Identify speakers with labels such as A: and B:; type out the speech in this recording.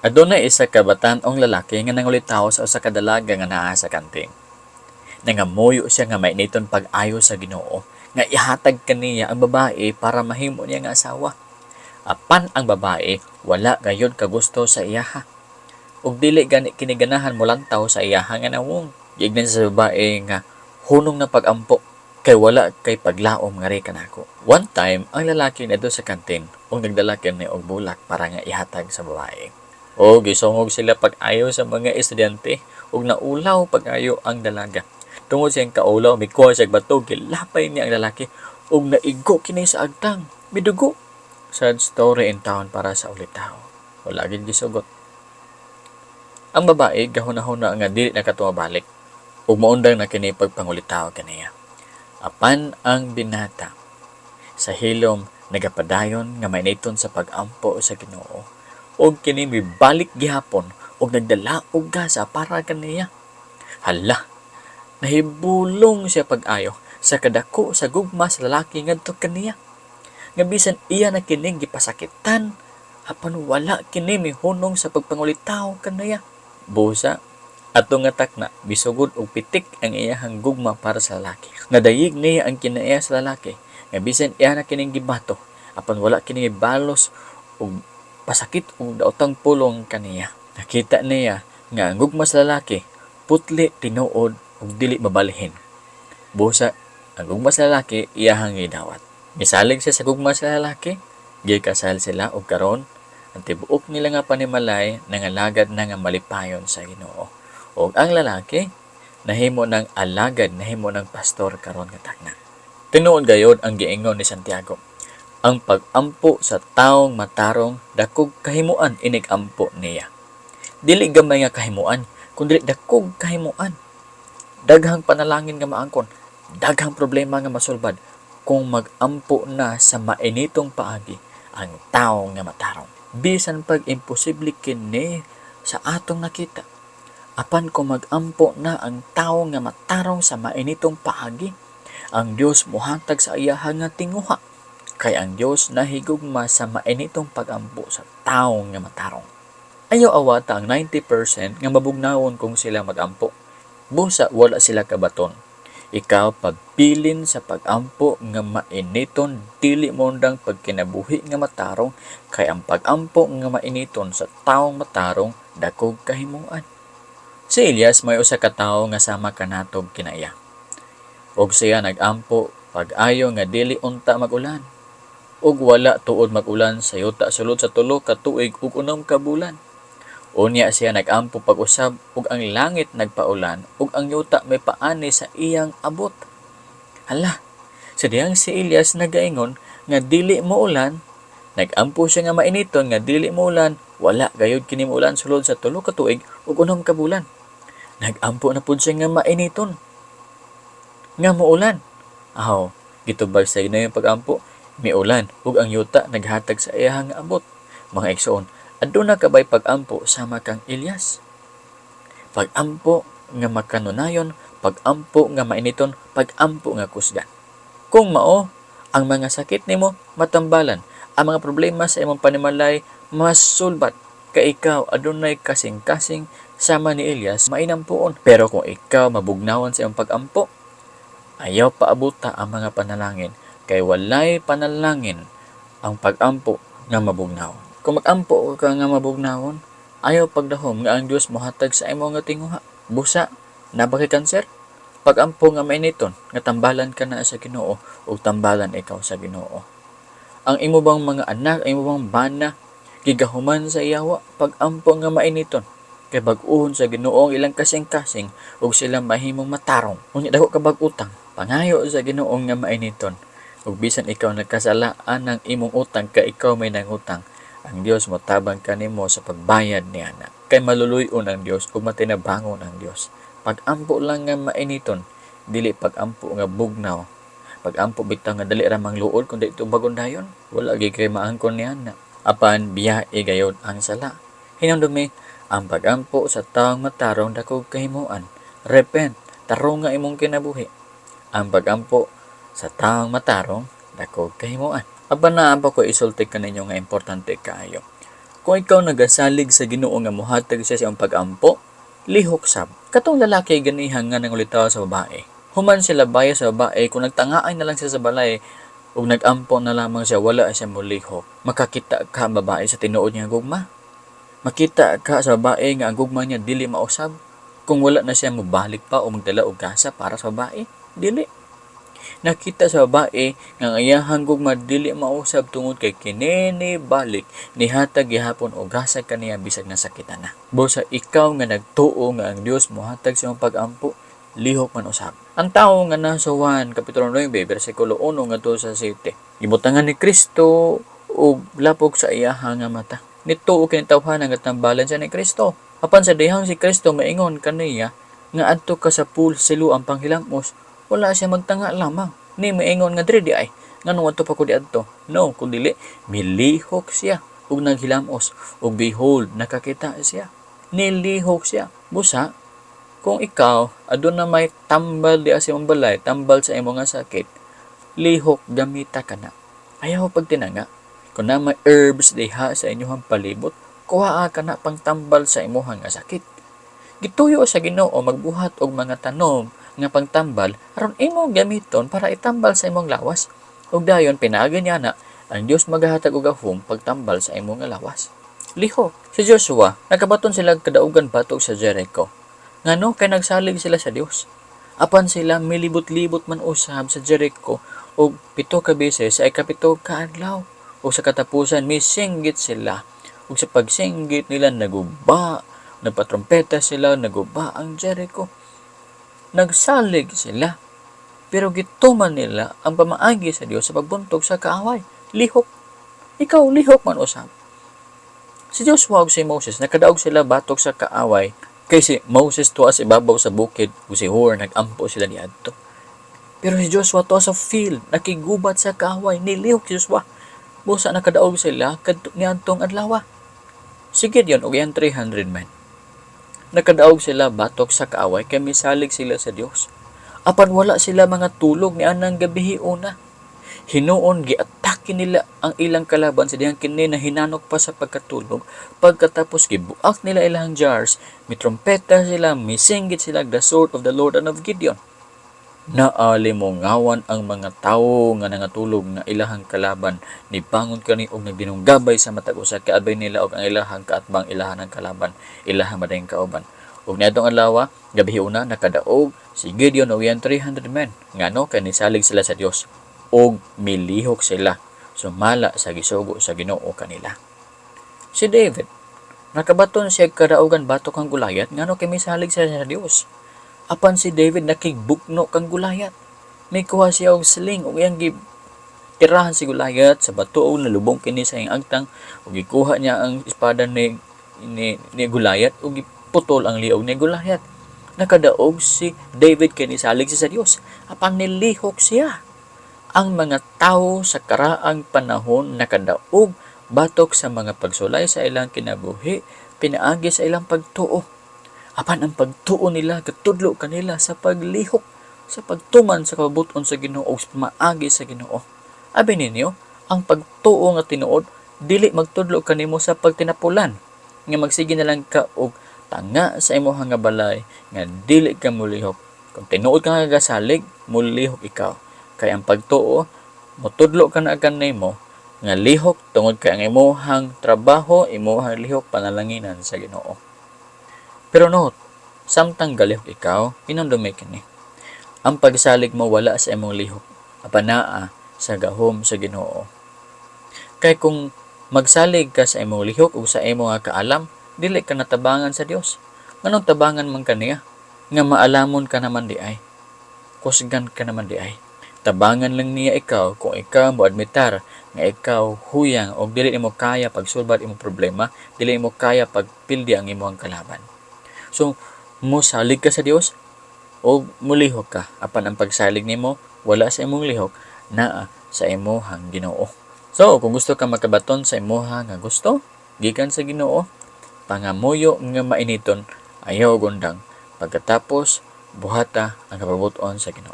A: Adunay isa ka batan-ong lalaki nga nangulitaw sa usa ka dalaga nga naa sa kanting. Nangamuyo siya nga mainiton pag-ayo sa Ginoo nga ihatag kaniya ang babae para mahimo niya nga asawa. Apan ang babae wala gayud kagusto sa iyaha. Ug dili gani kini ganahan molantaw sa iyaha nga nawong. Giingnan sa babae nga hunong na pag-ampo kay wala kay paglaom nga ri kanako. One time ang lalaki nadto sa kantin ug nagdala kini og bulak para nga ihatag sa babae. O gisungog sila pag-ayo sa mga estudyante ug naulaw pag-ayo ang dalaga. Tungod siyang kaulaw, mikuha siya bato, gilapay niya ang lalaki ug naigo kini sa agtang. Midugo. Sad story in town para sa ulitaw. Wala gid gisugot. Ang babae gahuna-huna nga dili nakatuwa ug maundang na kini pagpangulitaw kaniya. Apan ang binata sa hilom nagapadayon nga mainiton sa pag-ampo sa Ginoo ug kini mibalik gihapon ug nagdala og gasa para kaniya. Hala, nahibulong siya pag-ayo sa kadako sa gugma sa lalaki ngadto kaniya. Nga bisan iya na kining gipasakitan apan wala kini mihunong sa pagpangulitaw kaniya. Busa ato nga takna bisugod og pitik ang iyahang gugma para sa lalaki. Nadayig niya ang kinaiya sa lalaki nga bisan iya na kining gibato apan wala kini balos og pasakit og daotang pulong kaniya. Nakita niya nga ang gugma sa lalaki putli, tinuod ug dili mabalhin. Busa ang gugma sa lalaki iyahang gidawat. Misalig siya sa gugma sa lalaki, gikasal sila og karon ang tibuok nila nga panimalay nangalagad na nga malipayon sa Ginoo. O ang lalaki, nahimo ng alagad, nahimo ng pastor karon nga takna. Tinuod gayod ang giingon ni Santiago. Ang pag-ampo sa taong matarong, dakog kahimuan inig-ampo niya. Dili gamay nga kahimuan, kundi dakog kahimuan. Daghang panalangin nga maangkon, daghang problema nga masulbad, kung mag-ampo na sa mainitong paagi ang taong nga matarong. Bisan pag imposible kini sa atong nakita. Apan kung mag-ampo na ang tao nga matarong sa mainitong paagi, ang Dios muhatag sa iyaha nga tinguha. Kay ang Dios nahigugma sa mainitong pag-ampo sa tao nga matarong. Ayaw awata ang 90% nga mabugnawon kung sila mag-ampo. Busa wala sila kabaton. Ikaw pagpilin sa pag-ampo nga mainiton, dili mo ndang pagkinabuhi nga matarong, kay ang pag-ampo nga mainiton sa taong matarong dakog kahimuan. Si Elias may usa ka tawo nga sama kanatog kinaiya. Og siya nag-ampo pag-ayo nga dili unta mag-ulan. Og wala tuod mag-ulan sa yuta sulod sa 3 ka tuig ug 6 ka bulan. Unya siya nag-ampo pag-usab ug ang langit nagpaulan ug ang yuta may paani sa iyang abot. Hala, sa diyang si Elias nagaingon nga dili mo ulan, nag-ampo siya nga mainiton nga dili mo ulan, wala gayud kini mo ulan sulod sa 3 ka tuig ug 6 ka bulan. Nag-ampo na pud siya nga mainiton nga muulan. Ahaw, gitubag sa Ginoo yung pag-ampo, miulan ug ang yuta naghatag sa iyang abot. Mga igsoon, aduna kabay pag-ampo sama kang Elias. Pag-ampo nga makanunayon, pag-ampo nga mainiton, pag-ampo nga kusgan. Kung mao ang mga sakit nimo matambalan, ang mga problema sa imong panimalay masulbat, kay ikaw adunay kasing-kasing sama ni Elias mainampuon. Pero kung ikaw mabugnawan sa iyong pag-ampo, ayaw paabuta ang mga panalangin, kay walay panalangin ang pag-ampo nga mabugnaw. Kung mag-ampo ka nga mabugnawon, ayaw pagdahom nga ang Dios mohatag sa imo nga tinguha. Busa, nabaki kanser? Pag-ampo nga mainiton, nga tambalan ka na sa Ginoo o tambalan ikaw sa Ginoo. Ang imo bang mga anak, ang imo bang bana, gigahuman sa iyawa, pag-ampo nga mainiton, kay bag-uhon sa Ginoo ang ilang kasing-kasing ug sila mahimong matarong. Unya dako ka bag-utang, pangayo sa Ginoo nga mainiton. Ug bisan ikaw nagkasalaan ng imong utang kay ikaw may nangutang, ang Dios motabang kanimo sa pagbayad niya na. Kay maluluyon ang Dios ug matinabangon ang Dios. Pag-ampo lang nga mainiton, dili pag-ampo nga bugnaw. Pag-ampo bitaw nga dali ra mangluod kun dito bagon dayon, wala gyud kay maangkon niya na. Apan biyahe gayud ang sala. Hinumdumi ang pag-ampo sa taong matarong dakog kahimuan. Repent, tarong nga imong kinabuhi. Ang pag-ampo sa taong matarong dakog kahimuan. Aba na ba ko isulti kaninyo nga importante kaayo. Kung ikaw nagasalig sa Ginoo nga mohatag siya sa iyong pag-ampo, lihok sab. Katong lalaki ganihan nga nangulitaw sa babae. Human sila baya sa babae, kung nagtangaay na lang siya sa balay, ug nag-ampo na lamang siya, wala siya molihok. Makakita ka ang babae sa tinuod niya gugma. Makita ka sa babae nga ang gugma niya dili mausab. Kung wala na siya mobalik pa o magdala og gasa para sa babae, dili. Nakita sa babae nga ayahang gugma dili mausab tungod kay kinini balik nihatag gihapon og gasa kaniya bisag nasakitan na. Busa ikaw nga nagtuo nga ang Dios mohatag sa imong pag-ampo, lihok man usab. Ang tawo nga nasa Juan kapitulo 9 bersikulo 1 ngadto sa 7. Gibutangan ni Kristo og lapok sa iyahang nga mata. Nituo kini tawhanan nga tambalan siya ni Kristo. Apan sa dihang si Kristo maingon kaniya nga adto ka sa pool silo ang panghilamos, wala siya magtanga lamang. Ni maingon nga diri di ay nganong adto pa ko di adto. No, kun dili milihok siya ug naghilamos ug behold nakakita siya. Nilihok siya. Busa kung ikaw adun na may tambal di sa imong balay, tambal sa imong nga sakit, lihok gamita ka na. Ayaw pagtinanga. Kung na may herbs diha sa inyong palibot, kuhaa ka na pang tambal sa imong nga sakit. Gituyo sa Ginoo magbuhat og mga tanom nga pangtambal aron imo gamiton para itambal sa imong lawas. Ug dayon pinaagi niya na ang Dios magahatag og gahom pagtambal sa imong nga lawas. Liho, si Joshua nakabaton sila kadaugan batok sa Jericho. Ngano kay nagsalig sila sa Dios. Apan sila milibot-libot man usab sa Jericho og 7 ka beses sa ikapito ka adlaw. O sa katapusan misinggit sila. Ug sa pagsinggit nila naguba, nagpatrompeta sila, naguba ang Jericho. Nagsalig sila. Pero gituman nila ang pamaagi sa Dios sa pagbuntog sa kaaway. Lihok. Ikaw lihok man usab. Si Joshua ug si Moses nakadaog sila batok sa kaaway. Kay si Moses tuwa sa ibabaw sa bukid ug si Hur nagampo sila niadto. Pero si Joshua tuwa sa field, nakigubat sa kaaway, nilihok si Joshua. Busa nakadaog sila niadtong adlaw. Sige diyon og iyang 300 men. Nakadaog sila batok sa kaaway kay misalig sila sa Dios. Apan wala sila mga tulog ni anang gabi una. Hinuon giatake nila ang ilang kalaban sa dihang kini na hinanok pa sa pagkatulog. Pagkatapos gibuak nila ilang jars, mitrompeta sila, misinggit sila the sword of the Lord and of Gideon. Naalimongawan ang mga tawo nga nangatulog nga ilahang kalaban, nibangon kani og nagdinunggabay sa matag usa kaadbay nila og ang ilahang kaatbang ilahan ng kalaban, ilahang madayong kauban. Ug niadtong adlaw, gabi una nakadaog si Gideon og iyang 300 men. Ngano kay nisalig sila sa Dios og milihok sila sumala sa gisugo sa Ginoo kanila. Si David nakabaton siya kadaugan batok ang Goliath ngano kay misalig siya sa Dios. Apan si David nakigbukno kang Goliath. May kuha siya og sling ug iyang tirahan si Goliath sa bato ug nalubong kini sa iyang agtang ug gikuha niya ang espada ni Goliath ug giputol ang liog ni Goliath. Nakadaog si David kay nisalig siya sa Dios. Apan nilihok siya. Ang mga tawo sa karaang panahon nakadaog batok sa mga pagsulay sa ilang kinabuhi, pinaagi sa ilang pagtuo. Apan ang pagtuo nila katudlo kanila sa paglihok, sa pagtuman sa kabubuton sa Ginoo ug maagi sa Ginoo. Abi ninyo, ang pagtuo nga tinuod dili magtudlo kanimo sa pagtinapulan nga magsige na lang ka og tanga sa imong nga balay nga dili ka mulihok. Kung tinuod ka nga gasalig, mulihok ikaw. Kay ang pagtuo motudlo ka na kanimo nga lihok tungod kay ang imong trabaho, imong lihok panalanginan sa Ginoo. Pero note, samtang galihok ikaw, pinandumay kini. Ang pagsalig mo wala sa imong lihok, apanaa sa gahom sa Ginoo. Kay kung magsalig ka sa imong lihok o sa imong kaalam, dili ka natabangan sa Dios. Nganong tabangan man kaniya? Nga maalamon ka naman di ay. Kusgan ka naman di ay. Tabangan lang niya ikaw kung ikaw mo admitar nga ikaw huyang o dili mo kaya pagsulbad imong problema, dili mo kaya pagpildi ang imong kalaban. So, mosalig ka sa Dios o mulihok ka. Apan ang pagsalig nimo wala sa imong lihok, naa sa imong Ginoo. So, kung gusto ka makabaton sa imong nga gusto, gikan sa Ginoo, pangamuyo nga mainiton, ayaw gundang. Pagkatapos, buhata ang kapabuton sa Ginoo.